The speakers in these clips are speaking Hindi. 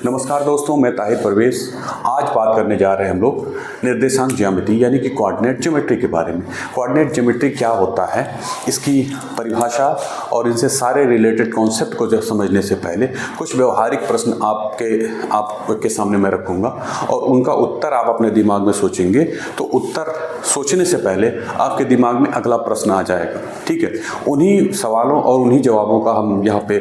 नमस्कार दोस्तों, मैं ताहिर परवेज। आज बात करने जा रहे हैं हम लोग निर्देशांक ज्यामिति यानी कि कोऑर्डिनेट ज्योमेट्री के बारे में। कोऑर्डिनेट ज्योमेट्री क्या होता है, इसकी परिभाषा और इनसे सारे रिलेटेड कॉन्सेप्ट को जब समझने से पहले कुछ व्यवहारिक प्रश्न आपके सामने मैं रखूँगा और उनका उत्तर आप अपने दिमाग में सोचेंगे। तो उत्तर सोचने से पहले आपके दिमाग में अगला प्रश्न आ जाएगा, ठीक है। उन्हीं सवालों और उन्हीं जवाबों का हम यहाँ पे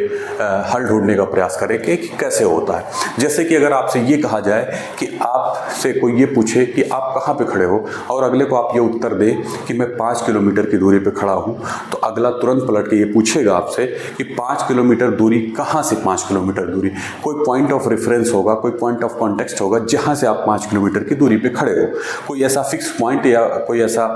हल ढूंढने का प्रयास करेंगे कि कैसे होता है। जैसे कि अगर आपसे ये कहा जाए कि आपसे कोई ये पूछे कि आप कहाँ पे खड़े हो और अगले को आप ये उत्तर दें कि मैं 5 किलोमीटर की दूरी पे खड़ा हूँ, तो अगला तुरंत पलट के ये पूछेगा आपसे कि 5 किलोमीटर दूरी कहाँ से 5 किलोमीटर दूरी। कोई पॉइंट ऑफ रेफरेंस होगा, कोई पॉइंट ऑफ कॉन्टेक्स्ट होगा जहाँ से आप 5 किलोमीटर की दूरी पे खड़े हो। कोई ऐसा फिक्स पॉइंट या कोई ऐसा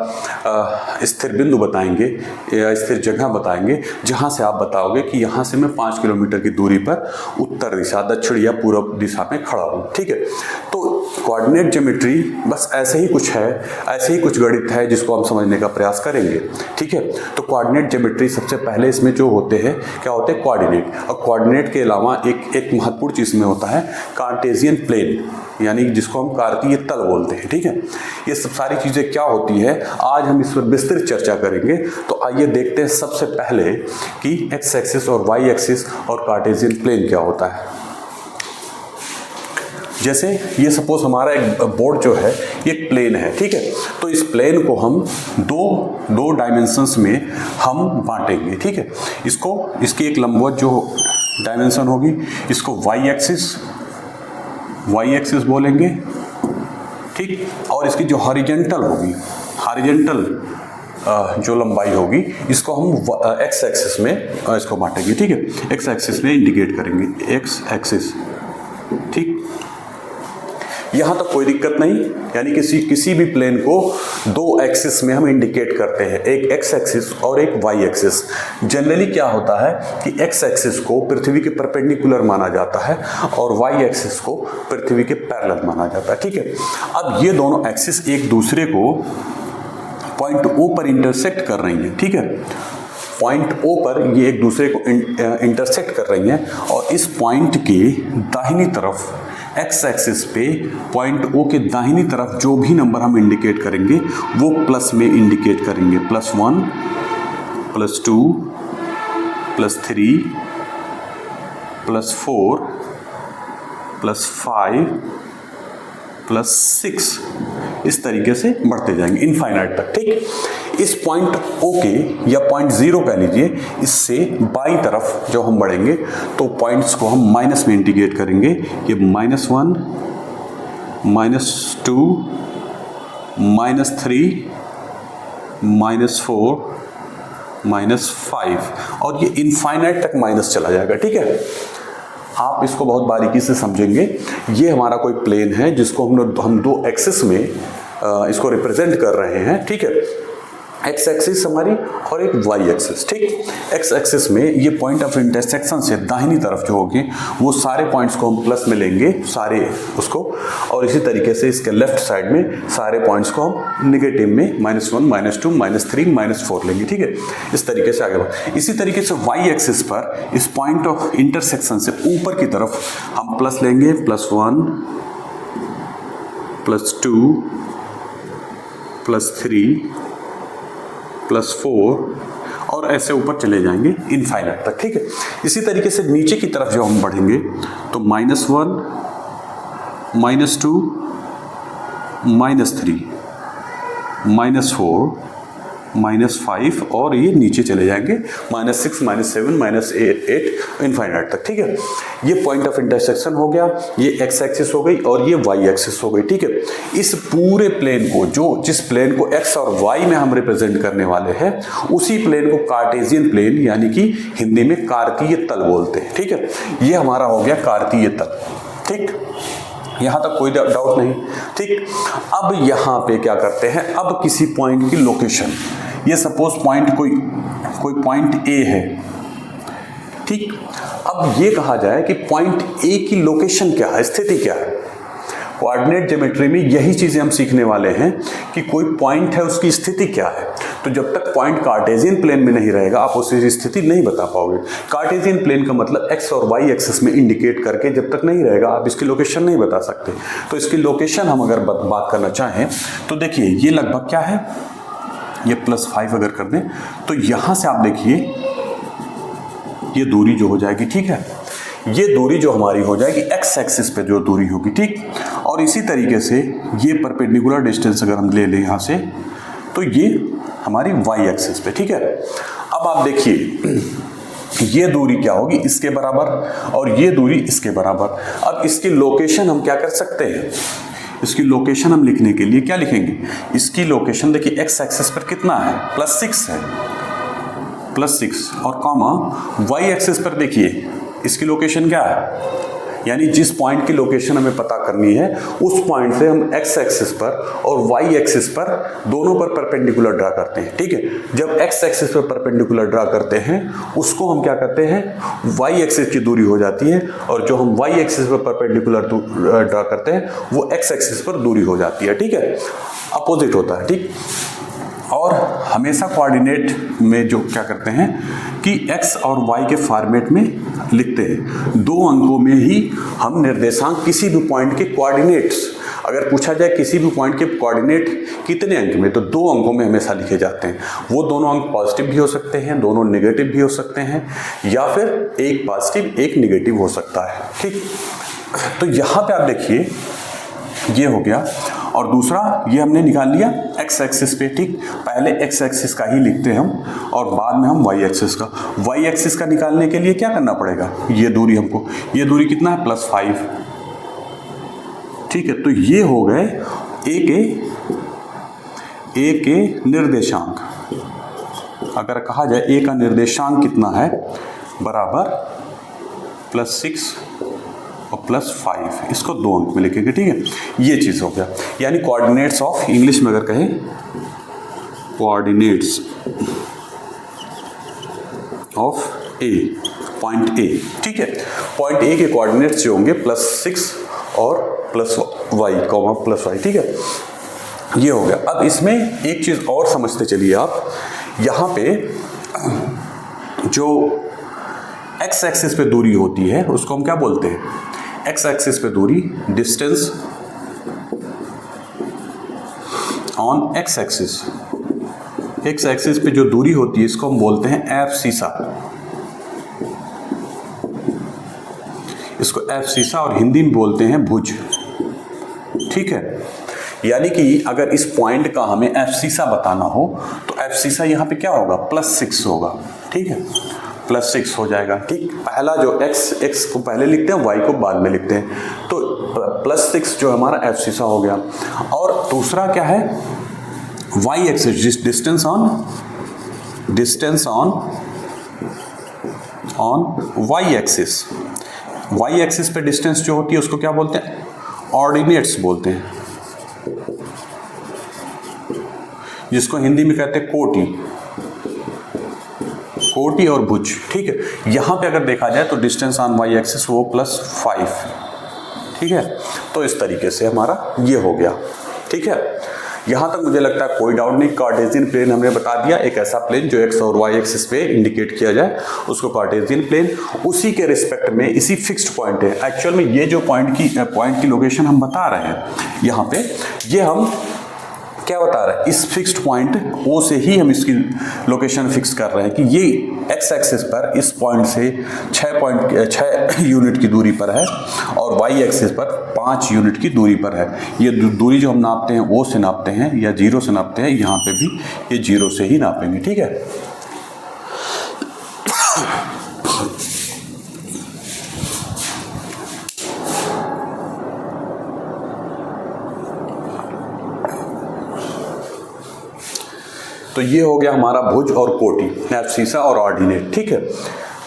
स्थिर बिंदु बताएंगे या स्थिर जगह बताएंगे जहाँ से आप बताओगे कि यहाँ से मैं 5 किलोमीटर की दूरी पर उत्तर दिशा, दक्षिण या पूर्व दिशा में खड़ा हूँ, ठीक है। तो कोऑर्डिनेट ज्योमेट्री बस ऐसे ही कुछ है, ऐसे ही कुछ गणित है जिसको हम समझने का प्रयास करेंगे, ठीक है। तो कोऑर्डिनेट ज्योमेट्री सबसे पहले इसमें जो होते हैं, क्या होते हैं, कोऑर्डिनेट। और कोऑर्डिनेट के अलावा एक महत्वपूर्ण चीज़ में होता है कार्टेशियन प्लेन, यानी जिसको हम कार्तीय तल बोलते हैं, ठीक है। ये सब सारी चीज़ें क्या होती है, आज हम इस पर विस्तृत चर्चा करेंगे। तो आइए देखते हैं सबसे पहले कि एक्स एक्सिस और वाई एक्सिस और कार्टेशियन प्लेन क्या होता है। जैसे ये सपोज हमारा एक बोर्ड जो है ये एक प्लेन है, ठीक है। तो इस प्लेन को हम दो डायमेंशंस में हम बांटेंगे, ठीक है। इसकी एक लंबवत जो डायमेंशन होगी, इसको वाई एक्सिस बोलेंगे, ठीक। और इसकी जो हॉरिजॉन्टल होगी, हॉरिजॉन्टल जो लंबाई होगी, इसको हम एक्स एक्सिस में इसको बांटेंगे, ठीक है। एक्स एक्सिस में इंडिकेट करेंगे, एक्स एक्सिस, ठीक। यहाँ तक कोई दिक्कत नहीं, यानी किसी भी प्लेन को दो एक्सिस में हम इंडिकेट करते हैं, एक एक्स एक्सिस और एक वाई एक्सिस। जनरली क्या होता है कि एक्स एक्सिस को पृथ्वी के परपेंडिकुलर माना जाता है और वाई एक्सिस को पृथ्वी के पैरेलल माना जाता है, ठीक है। अब ये दोनों एक्सिस एक दूसरे को पॉइंट ओ पर इंटरसेक्ट कर रही हैं, ठीक है। पॉइंट ओ पर ये एक दूसरे को इंटरसेक्ट कर रही हैं और इस पॉइंट के दाहिनी तरफ एक्स एक्सिस पे पॉइंट ओ के दाहिनी तरफ जो भी नंबर हम इंडिकेट करेंगे वो प्लस में इंडिकेट करेंगे, +1, +2, +3, +4, +5, +6, इस तरीके से बढ़ते जाएंगे इनफाइनाइट तक, ठीक। इस पॉइंट ओ के या पॉइंट 0 कह लीजिए, इससे बाईं तरफ जो हम बढ़ेंगे तो पॉइंट्स को हम माइनस में इंडिकेट करेंगे। ये -1, -2, -3, -4, -5 और ये इनफाइनाइट तक माइनस चला जाएगा, ठीक है। आप इसको बहुत बारीकी से समझेंगे। ये हमारा कोई प्लेन है जिसको हम दो एक्सिस में इसको रिप्रेजेंट कर रहे हैं, ठीक है। एक्स एक्सिस हमारी और एक वाई एक्सिस, ठीक। एक्स एक्सिस में ये पॉइंट ऑफ इंटरसेक्शन से दाहिनी तरफ जो होगी वो सारे पॉइंट्स को हम प्लस में लेंगे, सारे उसको, और इसी तरीके से इसके लेफ्ट साइड में सारे पॉइंट्स को हम निगेटिव में -1, -2, -3, -4 लेंगे, ठीक है। इस तरीके से आगे बढ़। इसी तरीके से वाई एक्सिस पर इस पॉइंट ऑफ इंटरसेक्शन से ऊपर की तरफ हम प्लस लेंगे, +1, +2, +3, +4 और ऐसे ऊपर चले जाएंगे इनफाइनाइट तक, ठीक है। इसी तरीके से नीचे की तरफ जब हम बढ़ेंगे तो -1, -2, -3, -4, -5 और ये नीचे चले जाएंगे -6, -7, -8 इनफाइनाइट तक, ठीक है। ये पॉइंट ऑफ इंटरसेक्शन हो गया, ये एक्स एक्सिस हो गई और ये वाई एक्सिस हो गई, ठीक है। इस पूरे प्लेन को जिस प्लेन को एक्स और वाई में हम रिप्रेजेंट करने वाले हैं, उसी प्लेन को कार्टेशियन प्लेन यानी कि हिंदी में कार्तीय तल बोलते हैं, ठीक है। ये हमारा हो गया कार्तीय तल, ठीक। यहाँ तक कोई डाउट नहीं, ठीक। अब यहाँ पे क्या करते हैं, अब किसी पॉइंट की लोकेशन, ये सपोज पॉइंट कोई पॉइंट ए है, ठीक। अब ये कहा जाए कि पॉइंट ए की लोकेशन क्या है, स्थिति क्या है। कोऑर्डिनेट ज्योमेट्री में यही चीज़ें हम सीखने वाले हैं कि कोई पॉइंट है उसकी स्थिति क्या है। तो जब तक पॉइंट कार्टेशियन प्लेन में नहीं रहेगा आप उसकी स्थिति नहीं बता पाओगे। कार्टेशियन प्लेन का मतलब एक्स और वाई एक्सिस में इंडिकेट करके जब तक नहीं रहेगा आप इसकी लोकेशन नहीं बता सकते। तो इसकी लोकेशन हम अगर बात करना चाहें तो देखिए ये लगभग क्या है, ये +5 अगर कर दें तो यहाँ से आप देखिए ये दूरी जो हो जाएगी, ठीक है, ये दूरी जो हमारी हो जाएगी एक्स एक्सिस पे जो दूरी होगी, ठीक। और इसी तरीके से ये परपेंडिकुलर डिस्टेंस अगर हम ले लें यहाँ से तो ये हमारी वाई एक्सिस पे, ठीक है। अब आप देखिए ये दूरी क्या होगी, इसके बराबर, और ये दूरी इसके बराबर। अब इसकी लोकेशन हम क्या कर सकते हैं, इसकी लोकेशन हम लिखने के लिए क्या लिखेंगे, इसकी लोकेशन देखिए एक्स एक्सिस पर कितना है, +6 है, +6 और कॉमा वाई एक्सिस पर देखिए इसकी लोकेशन क्या है, यानी जिस पॉइंट की लोकेशन हमें पता करनी है उस पॉइंट से हम एक्स एक्सिस पर और वाई एक्सिस पर दोनों पर परपेंडिकुलर ड्रा करते हैं, ठीक है। जब एक्स एक्सिस पर परपेंडिकुलर ड्रा करते हैं उसको हम क्या करते हैं, वाई एक्सिस की दूरी हो जाती है, और जो हम वाई एक्सिस पर परपेंडिकुलर ड्रा करते हैं वो एक्स एक्सिस पर दूरी हो जाती है, ठीक है, अपोजिट होता है, ठीक। और हमेशा कोऑर्डिनेट में जो क्या करते हैं कि x और y के फॉर्मेट में लिखते हैं। 2 अंकों में ही हम निर्देशांक किसी भी पॉइंट के कोऑर्डिनेट्स, अगर पूछा जाए किसी भी पॉइंट के कोऑर्डिनेट कितने अंक में, तो 2 अंकों में हमेशा लिखे जाते हैं। वो दोनों अंक पॉजिटिव भी हो सकते हैं, दोनों नेगेटिव भी हो सकते हैं, या फिर एक पॉजिटिव एक नेगेटिव हो सकता है, ठीक। तो यहाँ पे आप देखिए ये हो गया, और दूसरा ये हमने निकाल लिया एक्स एक्सिस पे, ठीक। पहले एक्स एक्सिस का ही लिखते हैं हम और बाद में हम वाई एक्सिस का। वाई एक्सिस का निकालने के लिए क्या करना पड़ेगा, ये दूरी हमको, ये दूरी कितना है, +5, ठीक है। तो ये हो गए ए के निर्देशांक। अगर कहा जाए ए का निर्देशांक कितना है, बराबर +6 और +5, इसको 2 अंक में लिखेंगे, ठीक है। ये चीज़ हो गया, यानी कोऑर्डिनेट्स ऑफ, इंग्लिश में अगर कहें coordinates of A, point A, ठीक है। पॉइंट ए के कोऑर्डिनेट्स जो होंगे +6 और +y, ठीक है। ये हो गया। अब इसमें एक चीज़ और समझते चलिए आप, यहाँ पे जो एक्स एक्सिस पे दूरी होती है उसको हम क्या बोलते हैं, एक्स एक्सिस पे दूरी, distance on x axis, x axis पे जो दूरी होती है इसको हम बोलते हैं एफ सीसा, इसको एफ सीसा और हिंदी में बोलते हैं भुज, ठीक है। यानी कि अगर इस पॉइंट का हमें एफ सीसा बताना हो तो एफ सीसा यहाँ पे क्या होगा, +6 होगा, ठीक है, +6 हो जाएगा, ठीक। पहला जो x को पहले लिखते हैं, y को बाद में लिखते हैं, तो +6 जो हमारा एफ सीसा हो गया। और दूसरा क्या है, y axis, distance on y axis. y axis पे डिस्टेंस जो होती है उसको क्या बोलते हैं, ऑर्डिनेट्स बोलते हैं, जिसको हिंदी में कहते हैं कोटि और भुज, ठीक है। यहाँ पे अगर देखा जाए तो डिस्टेंस ऑन वाई एक्सिस वो +5, ठीक है। तो इस तरीके से हमारा ये हो गया, ठीक है। यहाँ तक मुझे लगता है कोई डाउट नहीं। कार्टेशियन प्लेन हमने बता दिया, एक ऐसा प्लेन जो एक्स और वाई एक्सिस पे इंडिकेट किया जाए उसको कार्टेशियन प्लेन, उसी के रिस्पेक्ट में इसी फिक्स्ड पॉइंट है। एक्चुअल में ये जो पॉइंट की लोकेशन हम बता रहे हैं यहाँ पे, ये हम क्या बता रहा है, इस फिक्स्ड पॉइंट ओ से ही हम इसकी लोकेशन फिक्स कर रहे हैं कि ये एक्स एक्सिस पर इस पॉइंट से 6 यूनिट की दूरी पर है और वाई एक्सिस पर 5 यूनिट की दूरी पर है। ये दूरी जो हम नापते हैं ओ से नापते हैं या 0 से नापते हैं, यहाँ पे भी ये 0 से ही नापेंगे, ठीक है। तो ये हो गया हमारा भुज और कोटि, एब्सिसा और ऑर्डिनेट, ठीक है।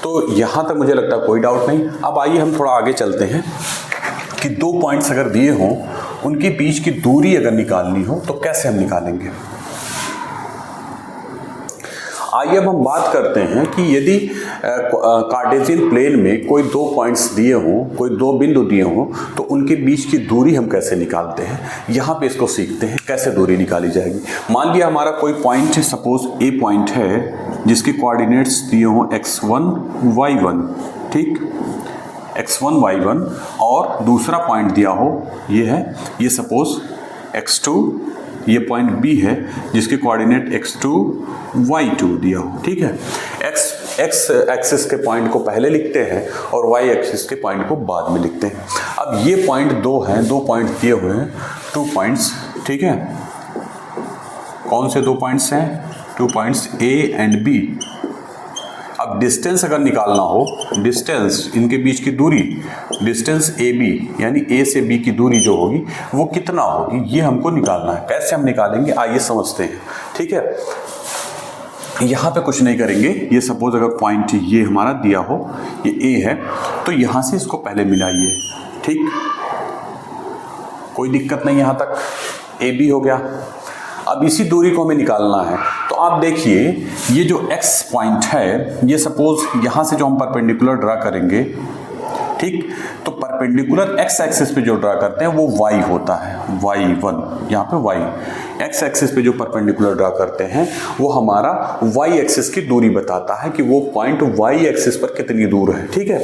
तो यहाँ तक मुझे लगता है कोई डाउट नहीं। अब आइए हम थोड़ा आगे चलते हैं कि 2 पॉइंट्स अगर दिए हों, उनके बीच की दूरी अगर निकालनी हो तो कैसे हम निकालेंगे। आइए अब हम बात करते हैं कि यदि कार्टेशियन प्लेन में कोई दो पॉइंट्स दिए हों, कोई दो बिंदु दिए हों, तो उनके बीच की दूरी हम कैसे निकालते हैं। यहाँ पे इसको सीखते हैं कैसे दूरी निकाली जाएगी। मान लिया हमारा कोई पॉइंट है, सपोज ए पॉइंट है जिसके कोऑर्डिनेट्स दिए हों x1 y1, ठीक, x1 y1, और दूसरा पॉइंट दिया हो ये है, ये सपोज x2, ये पॉइंट B है जिसके कोऑर्डिनेट x2 y2 दिया हो, ठीक है। x एक्सिस के पॉइंट को पहले लिखते हैं और y एक्सिस के पॉइंट को बाद में लिखते हैं। अब ये पॉइंट दो हैं, दो पॉइंट दिए हुए हैं, 2 पॉइंट्स, ठीक है। कौन से 2 पॉइंट्स हैं? 2 पॉइंट्स A एंड B। अब डिस्टेंस अगर निकालना हो, डिस्टेंस इनके बीच की दूरी, डिस्टेंस AB यानी A से B की दूरी जो होगी वो कितना होगी, ये हमको निकालना है। कैसे हम निकालेंगे आइए समझते हैं, ठीक है। यहाँ पे कुछ नहीं करेंगे, ये सपोज अगर पॉइंट ये हमारा दिया हो, ये A है, तो यहाँ से इसको पहले मिलाइए, ठीक, कोई दिक्कत नहीं, यहाँ तक AB हो गया। अब इसी दूरी को हमें निकालना है, तो आप देखिए ये जो x पॉइंट है, ये सपोज यहाँ से जो हम परपेंडिकुलर ड्रा करेंगे, ठीक, तो परपेंडिकुलर x एक्सिस पे जो ड्रा करते हैं वो y होता है, y1, यहाँ पे y, x एक्सिस पे जो परपेंडिकुलर ड्रा करते हैं वो हमारा y एक्सिस की दूरी बताता है कि वो पॉइंट y एक्सिस पर कितनी दूर है, ठीक है।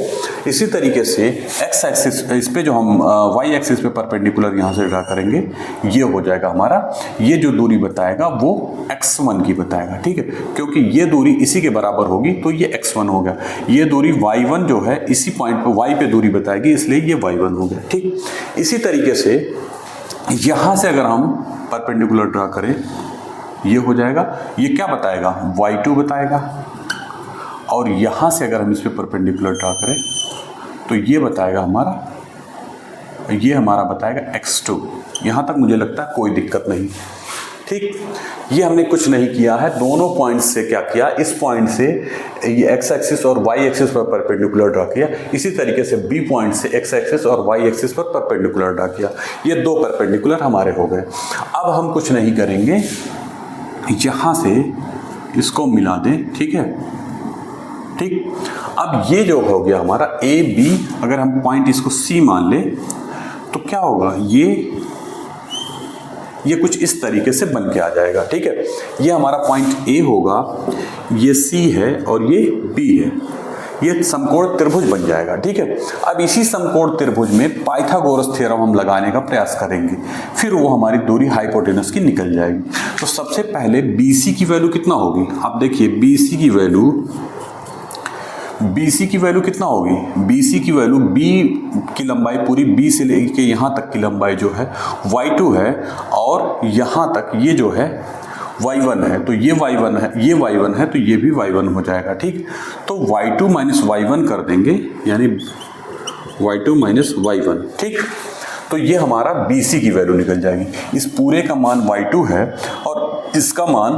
इसी तरीके से x एक्सिस, इस पे जो हम y एक्सिस पे परपेंडिकुलर यहाँ से ड्रा करेंगे, ये हो जाएगा हमारा, ये जो दूरी बताएगा वो x1 की बताएगा, ठीक है, क्योंकि ये दूरी इसी के बराबर होगी तो ये x1 हो गया। ये दूरी y1 जो है इसी पॉइंट पे y पे दूरी बताएगी, इसलिए ये y1 हो गया, ठीक। इसी तरीके से यहाँ से अगर हम परपेंडिकुलर ड्रा करें, ये हो जाएगा, ये क्या बताएगा, y2 बताएगा, और यहाँ से अगर हम इस पे परपेंडिकुलर ड्रा करें तो ये बताएगा हमारा, ये हमारा बताएगा x2। यहाँ तक मुझे लगता है कोई दिक्कत नहीं, ठीक। ये हमने कुछ नहीं किया है, दोनों पॉइंट से क्या किया, इस पॉइंट से ये x एक्सिस और y एक्सिस पर परपेंडिकुलर ड्रा किया, इसी तरीके से B पॉइंट से x एक्सिस और y एक्सिस पर परपेंडिकुलर ड्रा किया, ये दो परपेंडिकुलर हमारे हो गए। अब हम कुछ नहीं करेंगे, यहाँ से इसको मिला दें, ठीक है, ठीक। अब ये जो हो गया हमारा A B, अगर हम पॉइंट इसको C मान लें तो क्या होगा, ये कुछ इस तरीके से बन के आ जाएगा, ठीक है। ये हमारा पॉइंट A होगा, ये C है और ये B है, ये समकोण त्रिभुज बन जाएगा, ठीक है। अब इसी समकोण त्रिभुज में पाइथागोरस थ्योरम हम लगाने का प्रयास करेंगे, फिर वो हमारी दूरी हाइपोटेनस की निकल जाएगी। तो सबसे पहले BC की वैल्यू कितना होगी, आप देखिए BC की वैल्यू कितना होगी, BC की वैल्यू B की लंबाई पूरी B से लेके यहाँ तक की लंबाई जो है y2 है, और यहाँ तक ये जो है y1 है, तो ये y1 है, ये y1 है, तो ये भी y1 हो जाएगा, ठीक। तो y2 माइनस y1 कर देंगे, यानी y2 माइनस y1, ठीक। तो ये हमारा BC की वैल्यू निकल जाएगी। इस पूरे का मान y2 है और इसका मान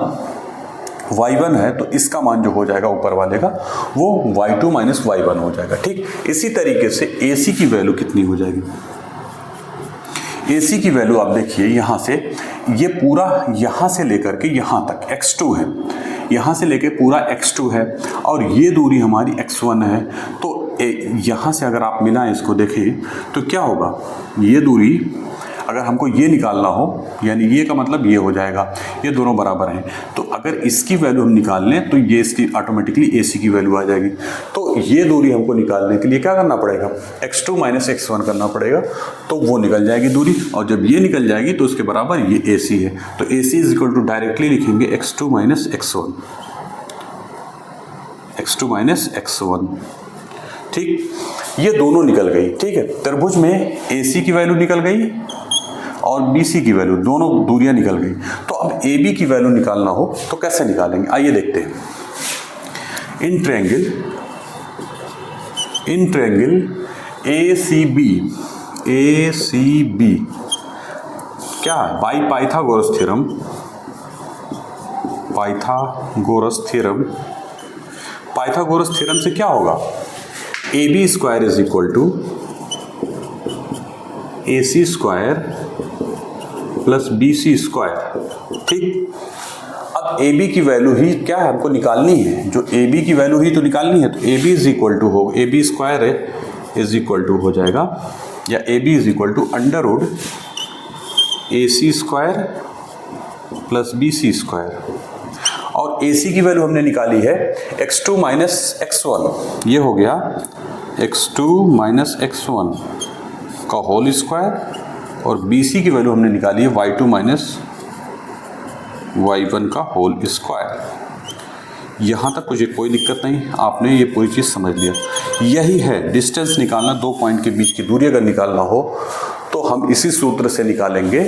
y1 है, तो इसका मान जो हो जाएगा ऊपर वाले का वो y2 माइनस y1 हो जाएगा, ठीक। इसी तरीके से AC की वैल्यू कितनी हो जाएगी, AC की वैल्यू आप देखिए, यहाँ से ये पूरा यहाँ से लेकर के यहाँ तक x2 है, यहाँ से लेकर पूरा x2 है, और ये दूरी हमारी x1 है। तो यहाँ से अगर आप मिलाएं इसको देखें तो क्या होगा, ये दूरी अगर हमको ये निकालना हो, यानी ये का मतलब ये हो जाएगा, ये दोनों बराबर हैं, तो अगर इसकी वैल्यू हम निकाल लें तो ये इसकी ऑटोमेटिकली AC की वैल्यू आ जाएगी। तो ये दूरी हमको निकालने के लिए क्या करना पड़ेगा, x2 माइनस x1 करना पड़ेगा, तो वो निकल जाएगी दूरी, और जब ये निकल जाएगी तो उसके बराबर ये AC है। तो AC is equal to directly लिखेंगे x2 minus x1, x2 minus x1, ठीक। ये दोनों निकल गई, ठीक है। त्रिभुज में AC की वैल्यू निकल गई और BC की वैल्यू, दोनों दूरियां निकल गई। तो अब AB की वैल्यू निकालना हो तो कैसे निकालेंगे, आइए देखते हैं। इन ट्रायंगल ACB क्या है, बाई पाइथागोरस थ्योरम से क्या होगा, AB square is equal to AC square plus BC square, ठीक। अब अब ए बी की वैल्यू ही क्या है हमको निकालनी है, जो ए बी की वैल्यू ही तो निकालनी है। तो A B is equal to हो, ए बी स्क्वायर है इज इक्वल टू हो जाएगा, या A B is equal to under root A C square plus B C square. और ए सी की वैल्यू हमने निकाली है x2 माइनस x1, ये हो गया x2 माइनस x1 का होल स्क्वायर, और बी सी की वैल्यू हमने निकाली है y2 माइनस y1 का होल स्क्वायर। यहाँ तक मुझे कोई दिक्कत नहीं, आपने ये पूरी चीज़ समझ लिया। यही है डिस्टेंस निकालना, दो पॉइंट के बीच की दूरी अगर निकालना हो तो हम इसी सूत्र से निकालेंगे।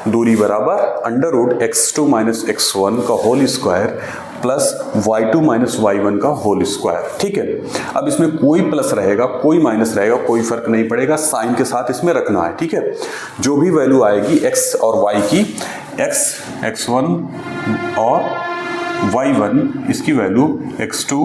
दूरी बराबर under root x2 minus x1 का whole square plus y2 minus y1 का होल स्क्वायर। ठीक है, अब इसमें कोई प्लस रहेगा कोई माइनस रहेगा कोई फर्क नहीं पड़ेगा, साइन के साथ इसमें रखना है। ठीक है, जो भी वैल्यू आएगी x और y की, x1 और y1, इसकी वैल्यू x2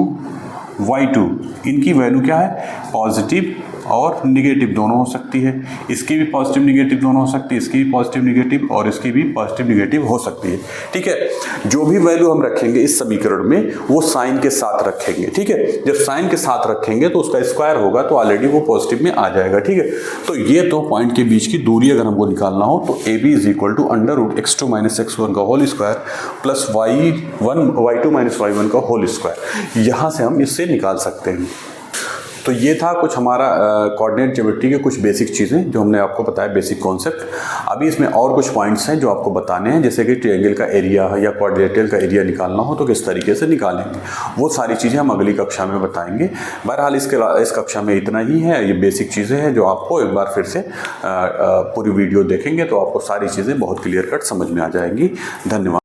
y2, इनकी वैल्यू क्या है, पॉजिटिव और निगेटिव दोनों हो सकती है। इसकी भी पॉजिटिव निगेटिव दोनों हो सकती है, इसकी भी पॉजिटिव निगेटिव और इसकी भी पॉजिटिव निगेटिव हो सकती है। ठीक है, जो भी वैल्यू हम रखेंगे इस समीकरण में वो साइन के साथ रखेंगे। ठीक है, जब साइन के साथ रखेंगे तो उसका स्क्वायर होगा तो ऑलरेडी वो पॉजिटिव में आ जाएगा। ठीक है, तो ये तो पॉइंट के बीच की दूरी अगर हमको निकालना हो तो A B is equal to under root x2 minus x1 का whole square plus y2 minus y1 का होल स्क्वायर, यहाँ से हम इससे निकाल सकते हैं। तो ये था कुछ हमारा कोऑर्डिनेट ज्योमेट्री के कुछ बेसिक चीज़ें जो हमने आपको बताया, बेसिक कॉन्सेप्ट। अभी इसमें और कुछ पॉइंट्स हैं जो आपको बताने हैं, जैसे कि ट्रायंगल का एरिया या क्वाड्रिलेटरल का एरिया निकालना हो तो किस तरीके से निकालेंगे, वो सारी चीज़ें हम अगली कक्षा में बताएंगे। बहरहाल इस कक्षा में इतना ही है, ये बेसिक चीज़ें हैं जो आपको एक बार फिर से पूरी वीडियो देखेंगे तो आपको सारी चीज़ें बहुत क्लियर कट समझ में आ जाएंगी। धन्यवाद।